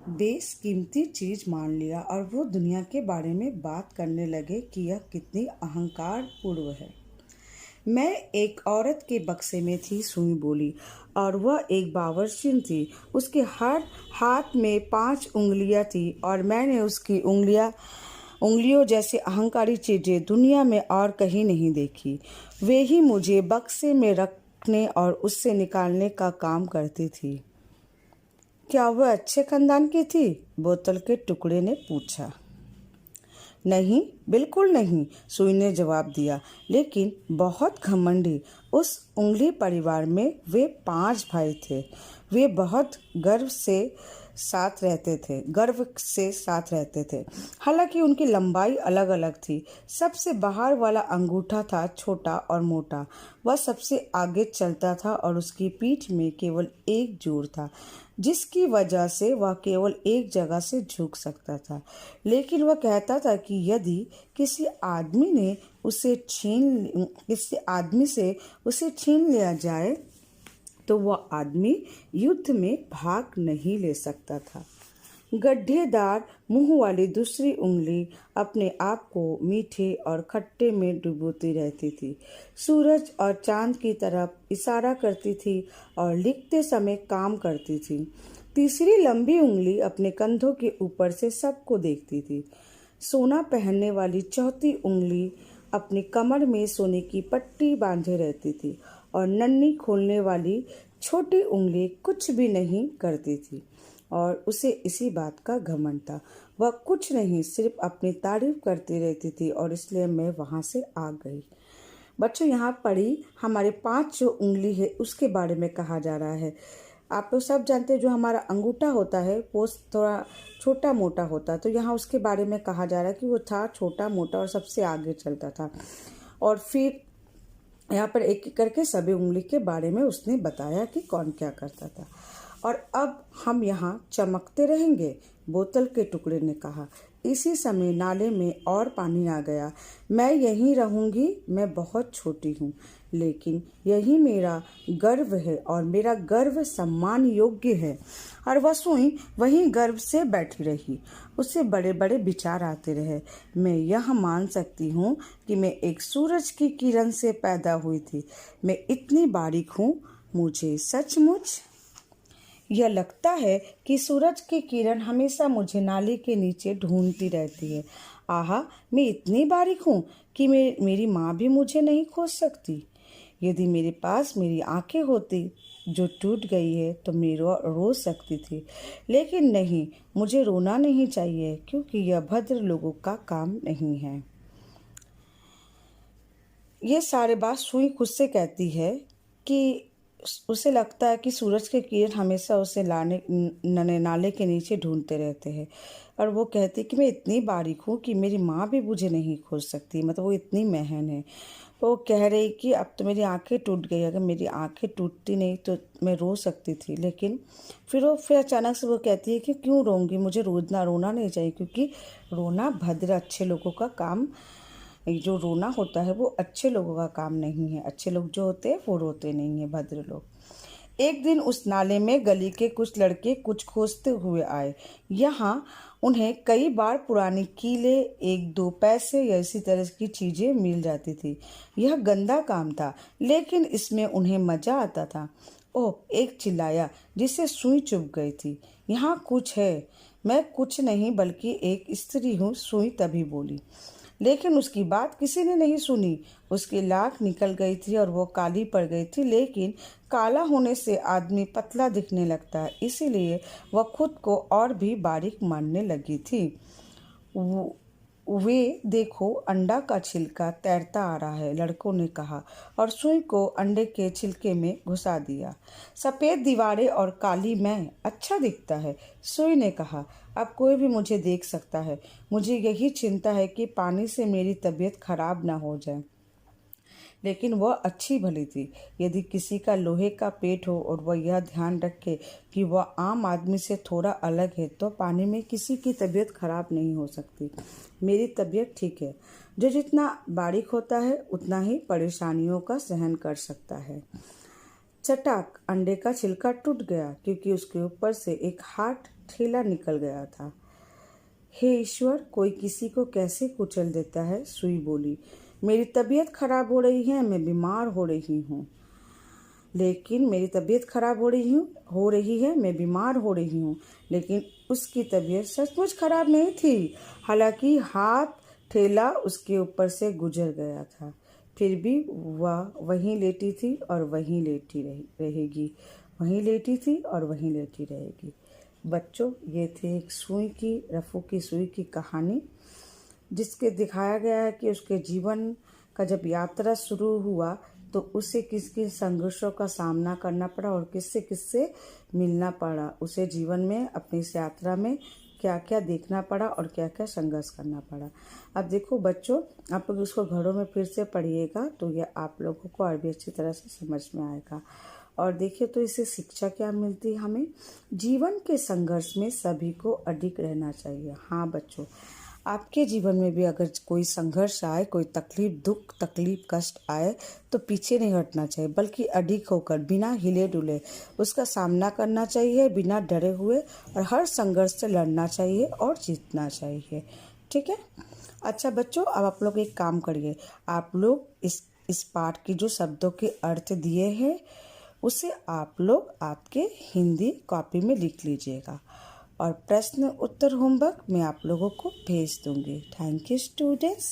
बेशकीमती चीज मान लिया और वो दुनिया के बारे में बात करने लगे कि यह कितनी अहंकारपूर्ण है। मैं एक औरत के बक्से में थी, सुई बोली, और वह एक बावर्चीन थी। उसके हर हाथ में 5 उंगलियां थी और मैंने उसकी उंगलियों जैसी अहंकारी चीजें दुनिया में और कहीं नहीं देखी। वे ही मुझे बक्से में रखने और उससे निकालने का काम करती थी। क्या वह अच्छे खानदान की थी? बोतल के टुकड़े ने पूछा। नहीं, बिल्कुल नहीं, सुई ने जवाब दिया, लेकिन बहुत घमंडी। उस उंगली परिवार में वे 5 भाई थे। वे बहुत गर्व से साथ रहते थे। हालांकि उनकी लंबाई अलग अलग थी। सबसे बाहर वाला अंगूठा था छोटा और मोटा। वह सबसे आगे चलता था और उसकी पीठ में केवल एक जोड़ था, जिसकी वजह से वह केवल एक जगह से झुक सकता था। लेकिन वह कहता था कि यदि किसी आदमी से उसे छीन लिया जाए तो वह आदमी युद्ध में भाग नहीं ले सकता था। गड्ढेदार मुंह वाली दूसरी उंगली अपने आप को मीठे और खट्टे में डुबोती रहती थी, सूरज और चांद की तरफ इशारा करती थी और लिखते समय काम करती थी। तीसरी लंबी उंगली अपने कंधों के ऊपर से सबको देखती थी। सोना पहनने वाली चौथी उंगली अपनी कमर में सोने की पट्टी बांधे रहती थी और नन्ही खोलने वाली छोटी उंगली कुछ भी नहीं करती थी और उसे इसी बात का घमंड था। वह कुछ नहीं, सिर्फ अपनी तारीफ करती रहती थी और इसलिए मैं वहां से आ गई। बच्चों, यहाँ पढ़ी हमारे 5 जो उंगली है उसके बारे में कहा जा रहा है। आप लोग सब जानते हैं जो हमारा अंगूठा होता है वो थोड़ा छोटा मोटा होता है, तो यहाँ उसके बारे में कहा जा रहा है कि वो था छोटा मोटा और सबसे आगे चलता था। और फिर यहाँ पर एक एक करके सभी उंगली के बारे में उसने बताया कि कौन क्या करता था। और अब हम यहाँ चमकते रहेंगे, बोतल के टुकड़े ने कहा। इसी समय नाले में और पानी आ गया। मैं यहीं रहूंगी, मैं बहुत छोटी हूँ, लेकिन यही मेरा गर्व है और मेरा गर्व सम्मान योग्य है। और वह सुई वहीं गर्व से बैठी रही। उसे बड़े बड़े विचार आते रहे। मैं यह मान सकती हूँ कि मैं एक सूरज की किरण से पैदा हुई थी। मैं इतनी बारीक हूँ, मुझे सचमुच यह लगता है कि सूरज की किरण हमेशा मुझे नाले के नीचे ढूंढती रहती है। आहा, मैं इतनी बारीक हूँ कि मेरी माँ भी मुझे नहीं खोज सकती। यदि मेरे पास मेरी आंखें होती जो टूट गई है तो मैं रो सकती थी, लेकिन नहीं, मुझे रोना नहीं चाहिए क्योंकि यह भद्र लोगों का काम नहीं है। ये सारे बात सुई खुद से कहती है कि उसे लगता है कि सूरज के किरण हमेशा उसे नाले के नीचे ढूंढते रहते हैं। और वो कहती है कि मैं इतनी बारीक हूँ कि मेरी माँ भी मुझे नहीं खोज सकती, मतलब वो इतनी महन है। तो वो कह रही कि अब तो मेरी आंखें टूट गई, अगर मेरी आंखें टूटती नहीं तो मैं रो सकती थी। लेकिन फिर अचानक से वो कहती है कि क्यों रोऊंगी, मुझे रोना नहीं चाहिए, क्योंकि रोना भद्र अच्छे लोगों का काम, जो रोना होता है वो अच्छे लोगों का काम नहीं है। अच्छे लोग जो होते हैं वो रोते नहीं है, भद्र लोग। एक दिन उस नाले में गली के कुछ लड़के कुछ खोजते हुए आए। यहाँ उन्हें कई बार पुरानी कीले, 1-2 पैसे या इसी तरह की चीजें मिल जाती थी। यह गंदा काम था, लेकिन इसमें उन्हें मजा आता था। ओह, एक चिल्लाया जिसे सुई चुभ गई थी। यहाँ कुछ है। मैं कुछ नहीं बल्कि एक स्त्री हूँ, सुई तभी बोली। लेकिन उसकी बात किसी ने नहीं सुनी। उसकी लाख निकल गई थी और वो काली पड़ गई थी, लेकिन काला होने से आदमी पतला दिखने लगता है, इसीलिए वह खुद को और भी बारीक मानने लगी थी। वे देखो, अंडा का छिलका तैरता आ रहा है, लड़कों ने कहा और सुई को अंडे के छिलके में घुसा दिया। सफ़ेद दीवारें और काली मैं, अच्छा दिखता है, सुई ने कहा। अब कोई भी मुझे देख सकता है। मुझे यही चिंता है कि पानी से मेरी तबीयत खराब ना हो जाए। लेकिन वह अच्छी भली थी। यदि किसी का लोहे का पेट हो और वह यह ध्यान रखे कि वह आम आदमी से थोड़ा अलग है, तो पानी में किसी की तबीयत खराब नहीं हो सकती। मेरी तबीयत ठीक है। जो जितना बारीक होता है उतना ही परेशानियों का सहन कर सकता है। चटाक, अंडे का छिलका टूट गया क्योंकि उसके ऊपर से एक हाथ ठेला निकल गया था। हे ईश्वर, कोई किसी को कैसे कुचल देता है? सुई बोली। मेरी तबीयत खराब हो रही है, मैं बीमार हो रही हूँ। लेकिन मेरी तबीयत खराब हो रही है, मैं बीमार हो रही हूँ। लेकिन उसकी तबीयत सचमुच खराब नहीं थी। हालांकि हाथ ठेला उसके ऊपर से गुजर गया था, फिर भी वह वहीं लेटी थी और वहीं लेटी रहेगी, वहीं लेटी थी और वहीं लेटी रहेगी। बच्चों, ये थी एक रफ़ू की सुई की कहानी, जिसके दिखाया गया है कि उसके जीवन का जब यात्रा शुरू हुआ तो उसे किस किस संघर्षों का सामना करना पड़ा और किससे किससे मिलना पड़ा। उसे जीवन में अपनी इस यात्रा में क्या क्या देखना पड़ा और क्या क्या संघर्ष करना पड़ा। अब देखो बच्चों, आप लोग इसको घरों में फिर से पढ़िएगा तो ये आप लोगों को और भी अच्छी तरह से समझ में आएगा। और देखिए तो इससे शिक्षा क्या मिलती है हमें? जीवन के संघर्ष में सभी को अडिग रहना चाहिए। हाँ बच्चों, आपके जीवन में भी अगर कोई संघर्ष आए, कोई तकलीफ, दुख, तकलीफ, कष्ट आए तो पीछे नहीं हटना चाहिए, बल्कि अडिग होकर बिना हिले डुले उसका सामना करना चाहिए, बिना डरे हुए, और हर संघर्ष से लड़ना चाहिए और जीतना चाहिए। ठीक है? अच्छा बच्चों, अब आप लोग एक काम करिए, आप लोग इस पाठ की जो शब्दों के अर्थ दिए हैं उसे आप लोग आपके हिंदी कॉपी में लिख लीजिएगा और प्रश्न उत्तर होमवर्क मैं आप लोगों को भेज दूंगी। Thank you students.